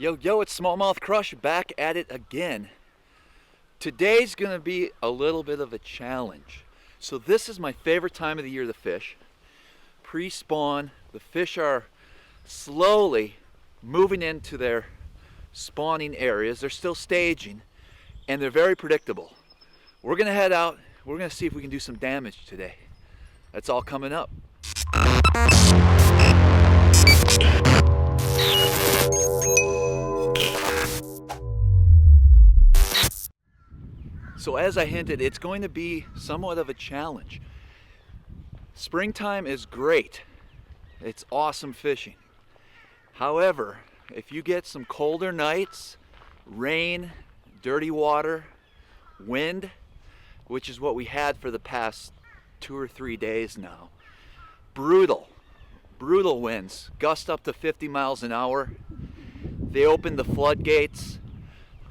Yo, it's SmallmouthCrush back at it again. Today's gonna be a little bit of a challenge. So this is my favorite time of the year to fish. Pre-spawn, the fish are slowly moving into their spawning areas. They're still staging and they're very predictable. We're gonna head out, we're gonna see if we can do some damage today. That's all coming up. So as I hinted, it's going to be somewhat of a challenge. Springtime is great. It's awesome fishing. However, if you get some colder nights, rain, dirty water, wind, which is what we had for the past 2 or 3 days now, brutal winds, gust up to 50 miles an hour. They opened the floodgates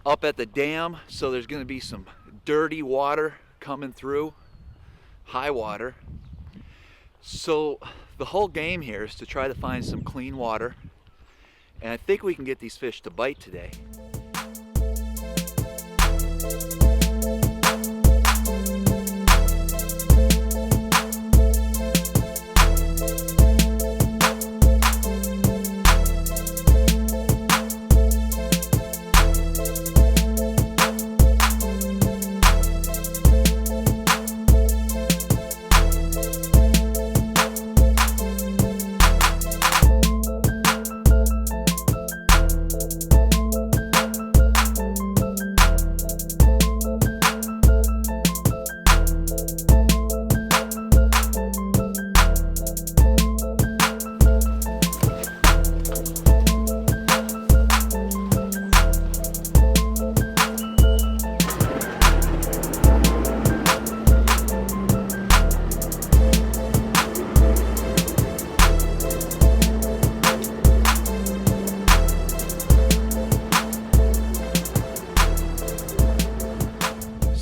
up at the dam, so there's going to be some dirty water coming through, high water. So the whole game here is to try to find some clean water, and I think we can get these fish to bite today.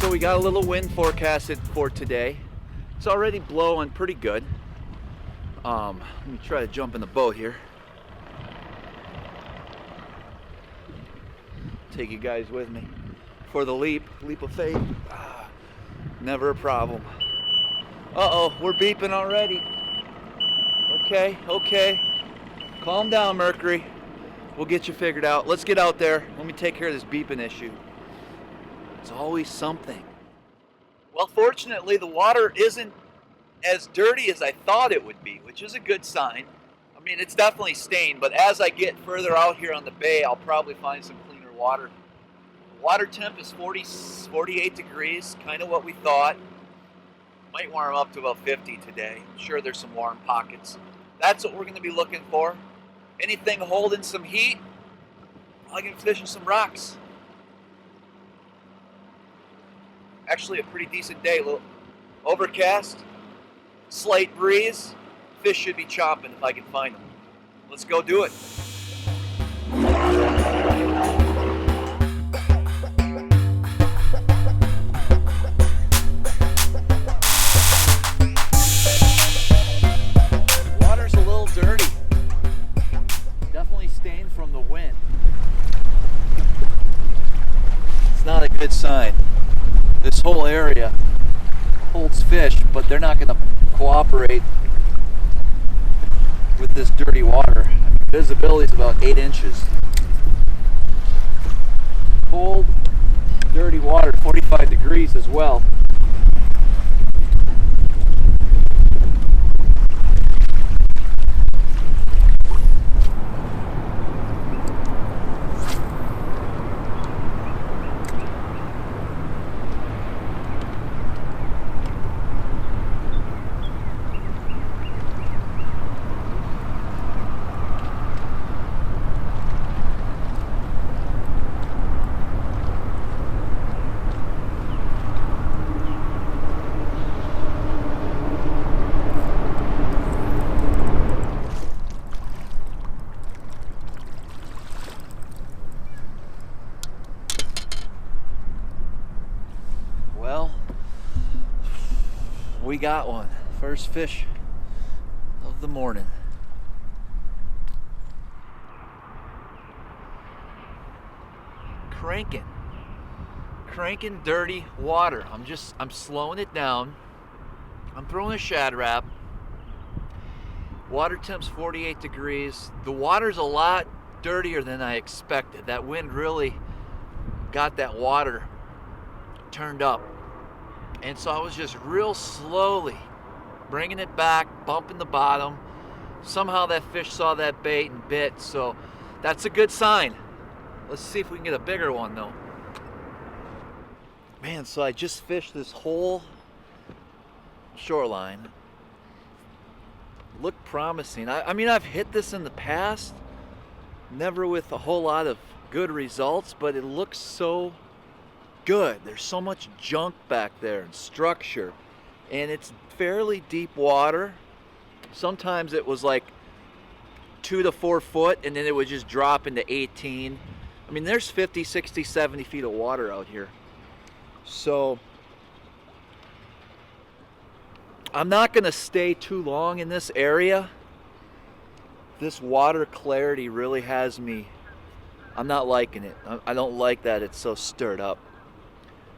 We got a little wind forecasted for today. It's already blowing pretty good. Let me try to jump in the boat here. Take you guys with me for the leap of faith. Never a problem. Uh-oh, we're beeping already. Okay. Calm down, Mercury. We'll get you figured out. Let's get out there. Let me take care of this beeping issue. It's always something. Well, fortunately, the water isn't as dirty as I thought it would be, which is a good sign. I mean, it's definitely stained, but as I get further out here on the bay, I'll probably find some cleaner water. The water temp is 48 degrees, kind of what we thought. Might warm up to about 50 today. I'm sure there's some warm pockets. That's what we're going to be looking for. Anything holding some heat, I'll get fishing some rocks. Actually a pretty decent day, a little overcast, slight breeze. Fish should be chomping if I can find them. Let's go do it. Water's a little dirty. Definitely stained from the wind. It's not a good sign. This whole area holds fish, but they're not going to cooperate with this dirty water. I mean, visibility is about 8 inches. Cold, dirty water, 45 degrees as well. We got one. First fish of the morning. cranking dirty water. I'm slowing it down. I'm throwing a shad wrap. Water temp's 48 degrees. The water's a lot dirtier than I expected. That wind really got that water turned up. And so I was just real slowly bringing it back, bumping the bottom. Somehow that fish saw that bait and bit, so that's a good sign. Let's see if we can get a bigger one though. Man, so I just fished this whole shoreline. Looked promising. I mean, I've hit this in the past, never with a whole lot of good results, but it looks so good. There's so much junk back there and structure, and it's fairly deep water. Sometimes it was like 2 to 4 foot, and then it would just drop into 18. I mean, there's 50, 60, 70 feet of water out here. So I'm not going to stay too long in this area. This water clarity really has me, I'm not liking it. I don't like that it's so stirred up.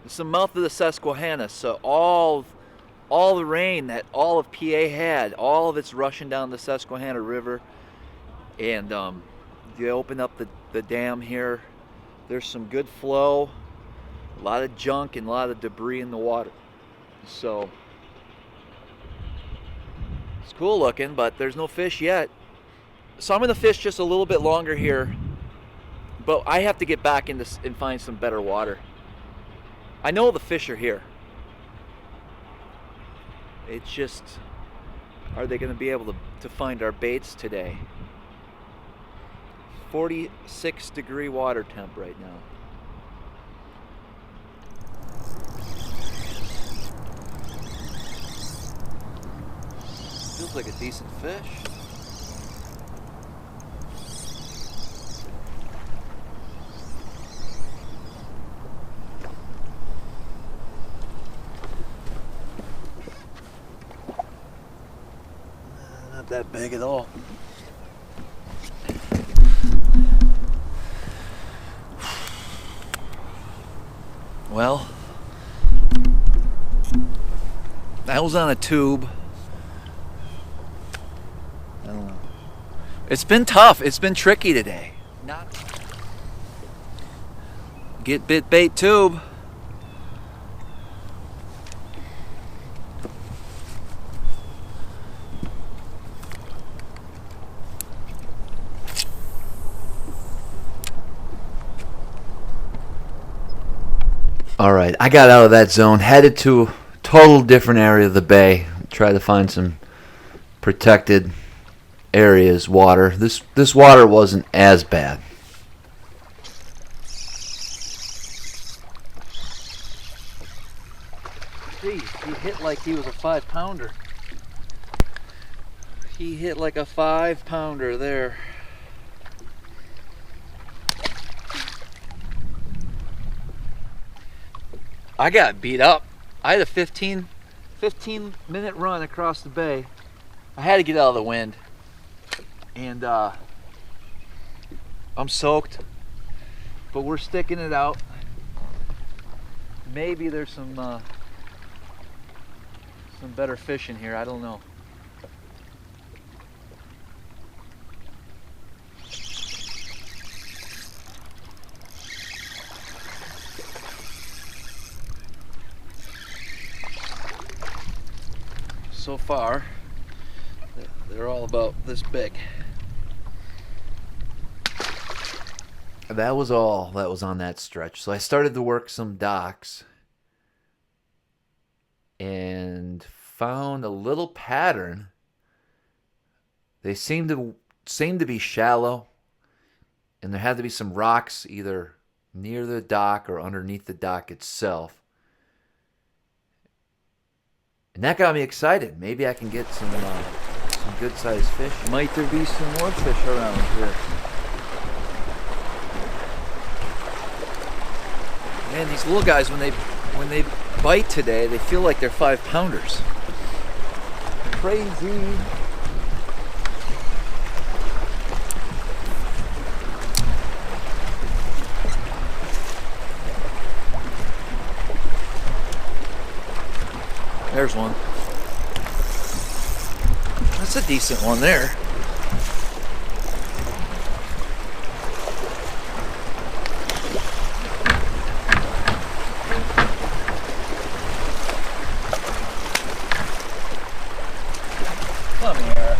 It's the mouth of the Susquehanna, so all the rain that all of PA had, all of it's rushing down the Susquehanna River. And you open up the dam here, there's some good flow, a lot of junk and a lot of debris in the water. So it's cool looking, but there's no fish yet. So I'm going to fish just a little bit longer here, but I have to get back in this and find some better water. I know the fish are here. It's just, are they going to be able to find our baits today? 46 degree water temp right now. Feels like a decent fish. Not that big at all. Well, that was on a tube. I don't know. It's been tough. It's been tricky today. Get bit bait tube. All right, I got out of that zone, headed to a total different area of the bay. Try to find some protected areas, water. This water wasn't as bad. Jeez, he hit like he was a 5-pounder. He hit like a 5-pounder there. I got beat up. I had a 15 minute run across the bay. I had to get out of the wind. And I'm soaked, but we're sticking it out. Maybe there's some better fish in here. I don't know. So far, they're all about this big. That was all that was on that stretch. So I started to work some docks and found a little pattern. They seemed to be shallow, and there had to be some rocks either near the dock or underneath the dock itself. And that got me excited. Maybe I can get some good-sized fish. Might there be some more fish around here? Man, these little guys, when they bite today, they feel like they're 5-pounders. Crazy. There's one. That's a decent one there. Come here.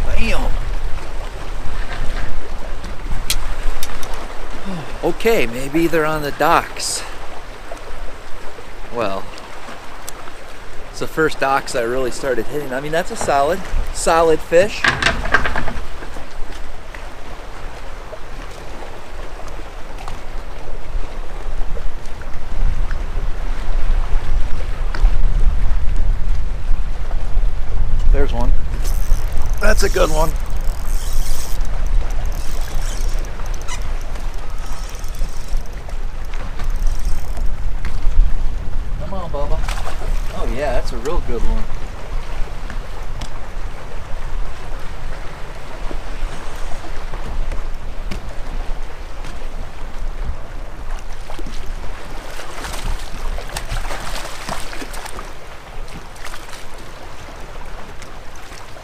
Bam. Okay, maybe they're on the docks. Well, it's the first docks I really started hitting. I mean, that's a solid fish. There's one. That's a good one. Come on, Bubba. Oh yeah, that's a real good one.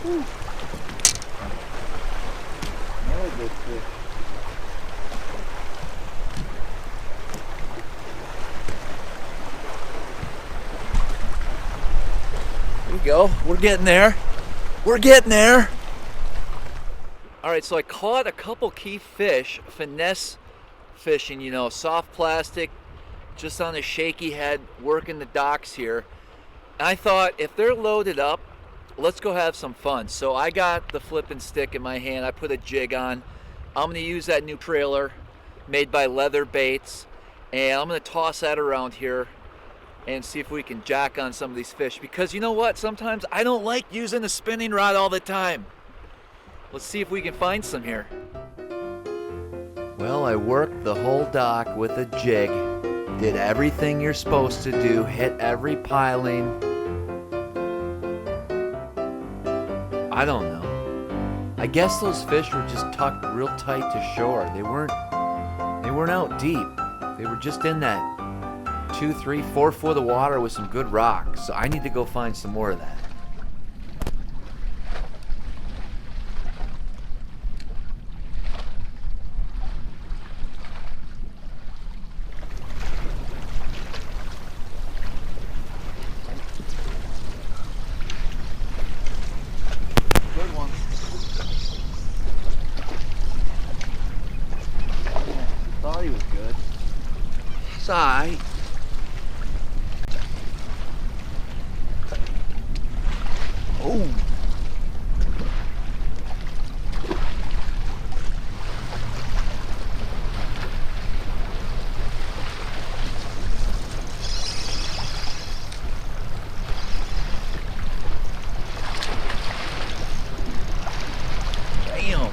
Whew. Another good fish. There we go. We're getting there. We're getting there. All right, so I caught a couple key fish, finesse fishing, you know, soft plastic, just on a shaky head, working the docks here. And I thought, if they're loaded up, let's go have some fun. So I got the flipping stick in my hand. I put a jig on. I'm gonna use that new trailer made by Leather Baits, and I'm gonna toss that around here and see if we can jack on some of these fish, because you know what, sometimes I don't like using a spinning rod all the time. Let's see if we can find some here. Well, I worked the whole dock with a jig, did everything you're supposed to do, hit every piling. I don't know. I guess those fish were just tucked real tight to shore. They weren't out deep. They were just in that 2, 3, 4 foot of water with some good rocks. So I need to go find some more of that. Good one. Thought he was good. It's all right. Oh. Damn.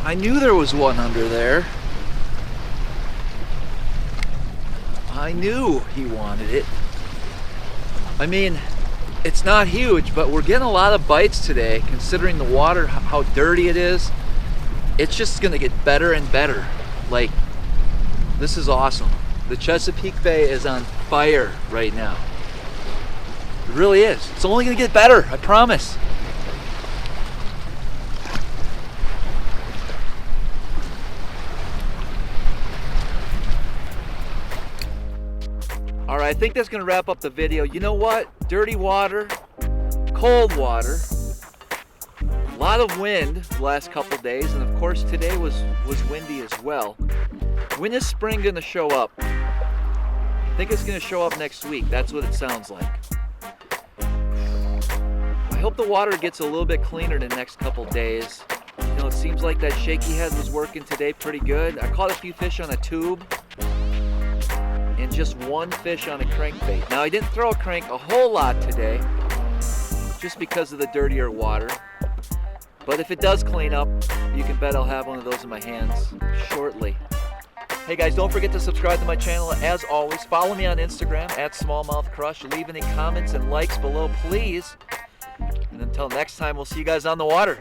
I knew there was one under there. I knew he wanted it. I mean, it's not huge, but we're getting a lot of bites today, considering the water, how dirty it is. It's just gonna get better and better. Like, this is awesome. The Chesapeake Bay is on fire right now. It really is. It's only gonna get better, I promise. All right, I think that's gonna wrap up the video. You know what? Dirty water, cold water, a lot of wind the last couple days, and of course today was windy as well. When is spring gonna show up? I think it's gonna show up next week. That's what it sounds like. I hope the water gets a little bit cleaner the next couple days. You know, it seems like that shaky head was working today pretty good. I caught a few fish on a tube and just one fish on a crankbait. Now I didn't throw a crank a whole lot today just because of the dirtier water. But if it does clean up, you can bet I'll have one of those in my hands shortly. Hey guys, don't forget to subscribe to my channel. As always, follow me on Instagram at SmallmouthCrush. Leave any comments and likes below, please. And until next time, we'll see you guys on the water.